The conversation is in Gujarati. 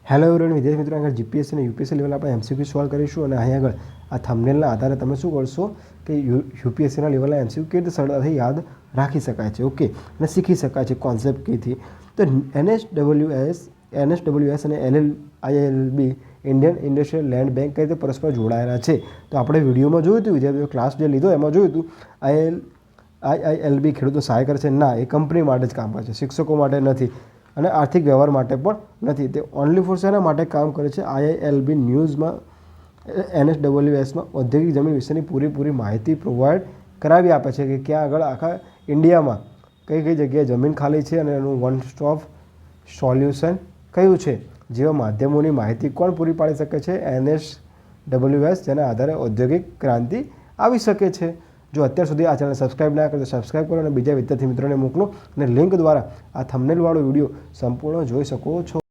હેલો એવરીવન, વિદ્યાર્થી મિત્રો, આગળ જીપીએસસી અને યુપીએસસી લેવલ આપણે એમસીક્યુ સોલ્વ કરીશું અને અહીં આગળ આ થંબનેલના આધારે તમે શું કરશો કે યુપીએસસીના લેવલના એમસીક્યુ કેવી રીતે સરળતાથી યાદ રાખી શકાય છે, ઓકે, અને શીખી શકાય છે કોન્સેપ્ટ કીથી. તો એનએસડબલ્યુએસ અને આઈઆઈએલબી ઇન્ડિયન ઇન્ડસ્ટ્રીયલ લેન્ડ બેંક કઈ રીતે પરસ્પર જોડાયેલા છે. તો આપણે વિડીયોમાં જોયું હતું, વિદ્યાર્થીઓ ક્લાસ જે લીધો એમાં જોયું હતું આઈઆઈએલબી ખેડૂતો સહાય કરે છે. ના, એ કંપની માટે જ કામ કરે છે, શિક્ષકો માટે નથી અને આર્થિક વ્યવહાર માટે પણ નથી. તે ઓનલી ફોર શેના માટે કામ કરે છે? આઈઆઈએલબી ન્યૂઝમાં એનએસડબલ્યુએસમાં ઔદ્યોગિક જમીન વિશેની પૂરેપૂરી માહિતી પ્રોવાઈડ કરાવી આપે છે કે ક્યાં આગળ આખા ઇન્ડિયામાં કઈ કઈ જગ્યાએ જમીન ખાલી છે અને એનું વન સ્ટોપ સોલ્યુશન કયું છે જેવા માધ્યમોની માહિતી કોણ પૂરી પાડી શકે છે? એનએસડબલ્યુએસ, જેના આધારે ઔદ્યોગિક ક્રાંતિ આવી શકે છે. જો અત્યાર સુધી આ ચેનલ સબસ્ક્રાઇબ ના કરો તો સબસ્ક્રાઇબ કરો અને બીજા વિદ્યાર્થી મિત્રોને મોકલો અને લિંક દ્વારા આ થંબનેલવાળો વિડીયો સંપૂર્ણ જોઈ શકો છો.